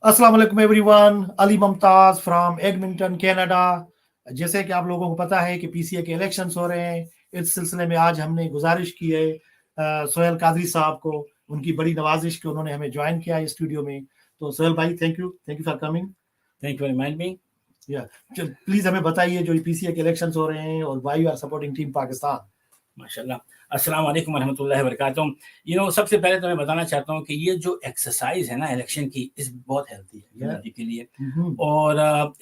अस्सलाम वालेकुम everyone, Ali Mumtaz from Edmonton Canada. जैसे कि आप लोगों को पता है कि पीसीए के इलेक्शंस हो रहे हैं, इस सिलसिले में आज हमने गुजारिश की है सोहेल कादरी साहब को, उनकी बड़ी नवाजिश कि उन्होंने हमें ज्वाइन किया है स्टूडियो में। तो सोहेल भाई, thank you for coming. Thank you for reminding me. या प्लीज हमें बताइए जो पीसीए के इलेक्शंस हो रहे हैं और why you are supporting team Pakistan. माशाल्लाह, अस्सलाम वालेकुम वरहमतुल्लाहि वबरकातुहू। सबसे पहले तो मैं बताना चाहता हूँ कि ये जो एक्सरसाइज है ना इलेक्शन की, इस बहुत हेल्दी है कम्युनिटी के लिए। और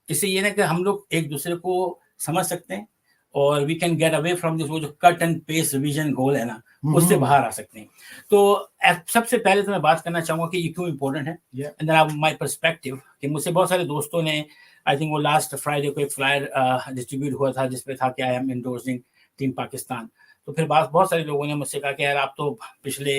इससे ये ना कि हम लोग एक दूसरे को समझ सकते हैं और we can get away from this, वो जो cut and paste revision goal है ना, उससे बाहर आ सकते हैं। तो सबसे पहले तो मैं बात करना चाहूंगा कि ये क्यों इम्पोर्टेंट है, एंड देन माय पर्सपेक्टिव। कि मुझसे बहुत सारे दोस्तों ने, आई थिंक वो लास्ट फ्राइडे को एक फ्लायर डिस्ट्रीब्यूट हुआ था जिसपे था कि I am endorsing team Pakistan. तो फिर बहुत सारे लोगों ने मुझसे कहा कि यार आप तो पिछले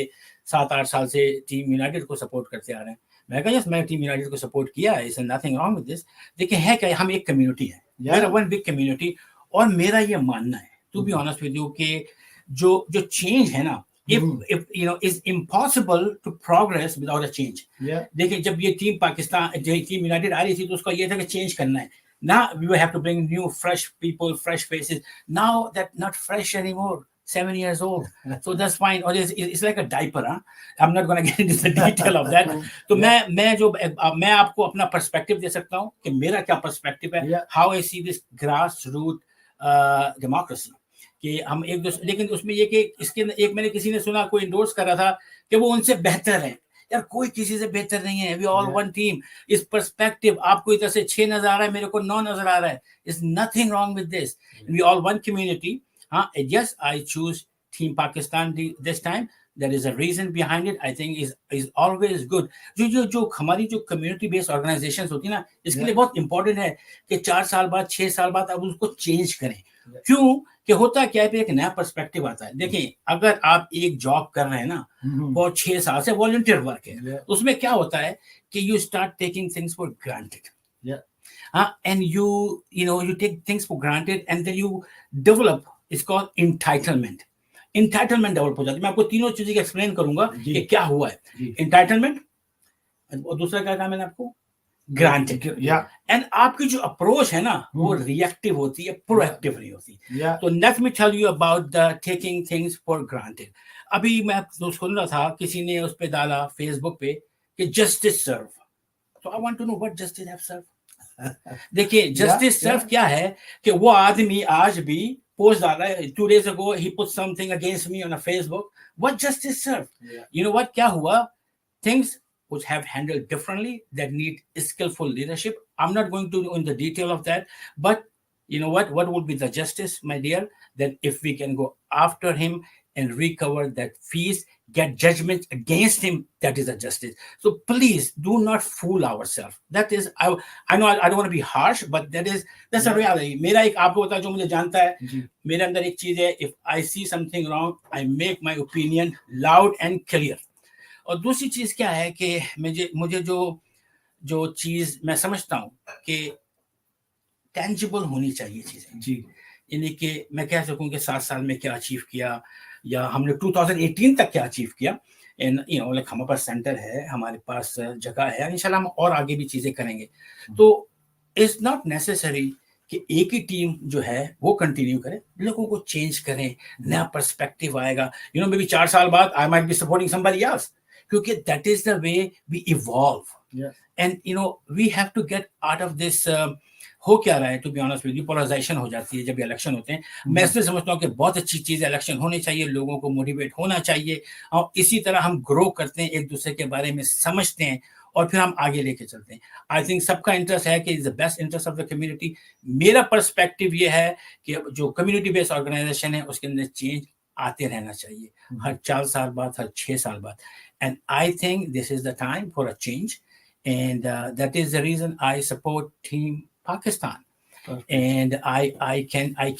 7-8 साल से टीम यूनाइटेड को सपोर्ट करते आ रहे हैं। मैं कहा यस, मैं टीम यूनाइटेड को सपोर्ट किया है, is nothing wrong with this. देखिए है क्या, हम एक कम्युनिटी है, वेयर वन बिग कम्युनिटी। और मेरा ये मानना है, to be honest with you, कि जो चेंज है ना, if you know is impossible to progress without a change. देखिए जब ये टीम पाकिस्तान, जो टीम यूनाइटेड आ रही थी, तो उसका ये था कि चेंज करना है। Now we will have to bring new, fresh people, fresh faces. Now that not fresh anymore. 7 years old, so that's fine. Or it's like a diaper, huh? I'm not going to get into the detail of that. तो मैं आपको अपना perspective दे सकता हूँ कि मेरा क्या perspective है, how I see this grassroots democracy. कि हम एक दूसरे, लेकिन उसमें ये कि इसके एक मैंने किसी ने सुना, कोई इंडोर्स कर रहा था कि वो उनसे बेहतर है। यार कोई किसी से बेहतर नहीं है, वी ऑल वन टीम। इस पर्सपेक्टिव, आपको इधर से 6 नजर आ रहा है, मेरे को 9 नजर आ रहा है, is nothing wrong with this, we all one community. हाँ, yes, I choose team Pakistan this time. There is a reason behind it. I think is always good. जो हमारी जो community based organizations होती है ना, इसके लिए बहुत important है कि 4 साल बाद, 6 साल बाद अब उसको चेंज करें। क्यों? कि होता क्या है, एक नया पर्सपेक्टिव आता है। देखिए अगर आप एक जॉब कर रहे हैं ना और 6 साल से वॉलंटियर वर्क है, उसमें क्या होता है कि you start taking things for granted, and you take things for granted and then you develop, it's called entitlement develop हो जाती है। मैं आपको तीनों चीजें एक्सप्लेन करूंगा कि क्या हुआ है। एंटाइटलमेंट, और दूसरा क्या कहा मैंने आपको, ग्रांटेड। एंड आपकी जो अप्रोच है ना, वो रिएक्टिव होती है, प्रोएक्टिव नहीं होती। तो let me tell you about the taking things for granted. अभी मैं सुन रहा था, किसी ने उस पे डाला फेसबुक पे कि जस्टिस सर्व। तो I want to know what justice have serve. देखिए जस्टिस सर्व क्या है कि वो आदमी आज भी पोस्ट डाला है, 2 days ago he put something against me on a Facebook. What justice serve? You know what, क्या हुआ? Things which have handled differently that need skillful leadership. I'm not going to go in the detail of that, but you know what would be the justice, my dear, that if we can go after him and recover that fees, get judgment against him, that is a justice. So please do not fool ourselves. That is, I know I don't want to be harsh, but that's a reality. मेरा एक, आपको बता, जो मुझे जानता है, मेरे अंदर एक चीज है, if I see something wrong, I make my opinion loud and clear. और दूसरी चीज क्या है कि मुझे जो चीज मैं समझता हूँ कि टेंजिबल होनी चाहिए चीजें जी, यानी कि मैं कह सकूं कि 7 साल में क्या अचीव किया, या हमने 2018 तक क्या अचीव किया। एंड लाइक हमारे पास सेंटर है, हमारे पास जगह है, इंशाल्लाह हम और आगे भी चीजें करेंगे। तो इट्स नॉट नेसेसरी कि एक ही टीम जो है वो कंटिन्यू करे, लोगों को चेंज करें, नया पर्सपेक्टिव आएगा। मे बी 4 साल बाद I might be supporting somebody else, क्योंकि that is the way we evolve. And we have to get out of this. हो क्या रहा है, to be honest with you, polarisation हो जाती है जब इलेक्शन होते हैं। मैं इसलिए समझता हूँ कि बहुत अच्छी चीज है, इलेक्शन होने चाहिए, लोगों को मोटिवेट होना चाहिए, और इसी तरह हम ग्रो करते हैं, एक दूसरे के बारे में समझते हैं, और फिर हम आगे लेके चलते हैं। आई थिंक सबका इंटरेस्ट है कि is the best interest of the community. मेरा पर्सपेक्टिव ये है कि जो कम्युनिटी बेस्ड ऑर्गेनाइजेशन है, उसके अंदर चेंज आते रहना चाहिए, हर 4 साल बाद, हर 6 साल बाद। And I think this is the time for a change, and that is the reason I support Team Pakistan. And I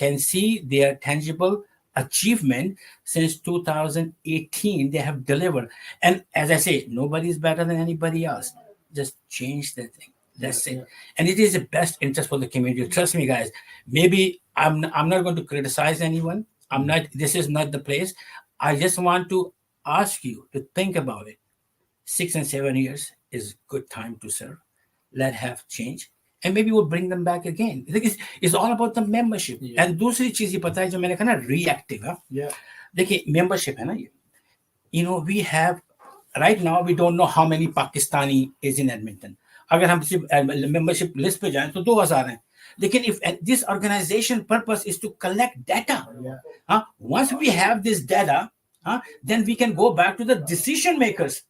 can see their tangible achievement since 2018. They have delivered, and as I say, nobody is better than anybody else. Just change the thing. That's it. And it is the best interest for the community. Trust me, guys. Maybe I'm not going to criticize anyone. I'm not. This is not the place. I just want to ask you to think about it. 6 and 7 years is good time to serve. Let have change. And maybe we'll bring them back again. It's all about the membership. And दूसरी चीज ये पता है जो मैंने कहा ना reactive है. देखिए membership है ना ये. We have right now we don't know how many Pakistani is in Edmonton. अगर हम सिर्फ membership list पे जाएं तो 2000 हैं. लेकिन if this organization purpose is to collect data, once we have this data, then we can go back to the decision makers.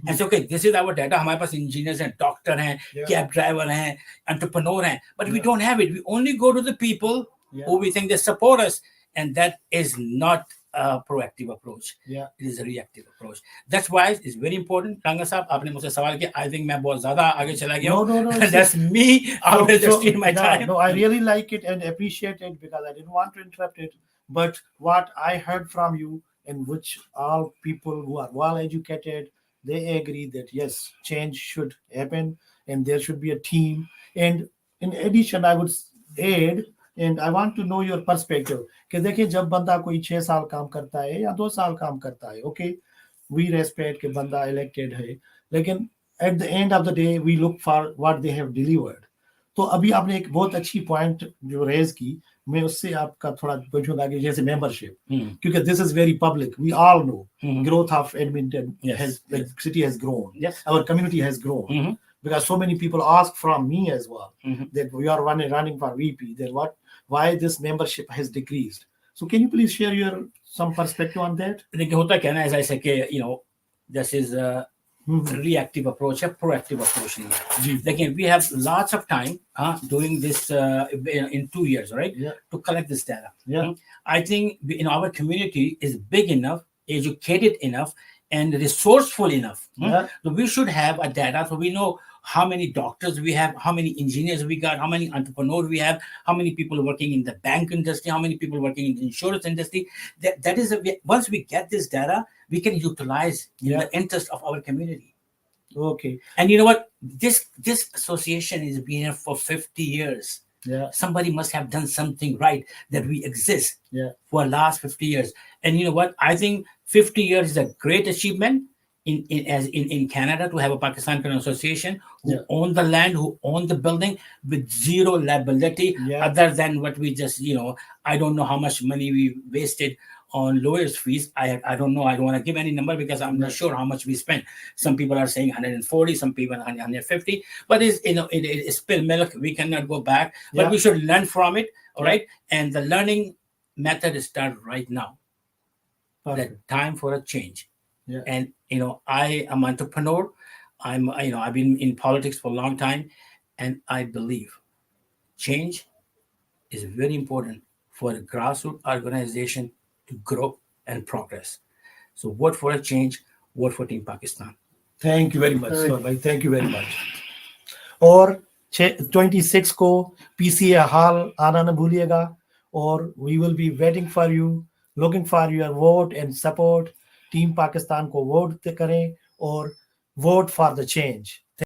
And say, okay, this is our data. हमारे पास engineers हैं, doctor हैं, cab driver हैं, entrepreneur हैं, but we don't have it. We only go to the people who we think they support us, and that is not a proactive approach. It is a reactive approach. That's why it's very important. Ranga साहब, आपने मुझसे सवाल किया. I think मैं बहुत ज़्यादा आगे चला गया हूँ. No. That's me. I will just steal my time. No, I really like it and appreciate it because I didn't want to interrupt it. But what I heard from you, in which all people who are well educated, they agree that yes, change should happen and there should be a team. And in addition, I would add, and I want to know your perspective, कि देखिए जब बंदा कोई 6 साल काम करता है या 2 साल काम करता है, okay, we respect कि बंदा elected है, लेकिन at the end of the day we look for what they have delivered. तो अभी आपने एक बहुत अच्छी पॉइंट जो रेज की, मैं उससे आपका थोड़ा पूछूंगा कि जैसे मेंबरशिप, क्योंकि this is very public, we all know growth of Edmonton has, the city has grown, our community has grown, because so many people ask from me as well that we are running for VP, that why this membership has decreased. So can you please share your some perspective on that? देखिए होता क्या ना, as I say कि this is a reactive approach, a proactive approach नहीं है. लेकिन we have lots of time doing this in 2 years, right? To collect this data. I think in our community is big enough, educated enough, and resourceful enough. So we should have a data so we know how many doctors we have, how many engineers we got, how many entrepreneurs we have, how many people working in the bank industry, how many people working in the insurance industry. That is once we get this data, we can utilize in the interest of our community. Okay. And you know what? This association has been here for 50 years. Somebody must have done something right that we exist for the last 50 years. And you know what? I think 50 years is a great achievement in Canada to have a Pakistan Canadian Association who own the land, who own the building with zero liability other than what we just, I don't know how much money we wasted on lawyers' fees. I don't know. I don't want to give any number because I'm not sure how much we spent. Some people are saying 140, some people 150. But it's spilled milk. We cannot go back. But we should learn from it. All right. And the learning method is started right now. The time for a change. And I am an entrepreneur. I've been in politics for a long time, and I believe change is very important for a grassroots organization to grow and progress. So vote for a change, vote for Team Pakistan. Thank you very much, sir. Thank you very much. और 26 को PCA hall आना न भूलिएगा, और we will be waiting for you, looking for your vote and support. Team Pakistan को vote करें और vote for the change.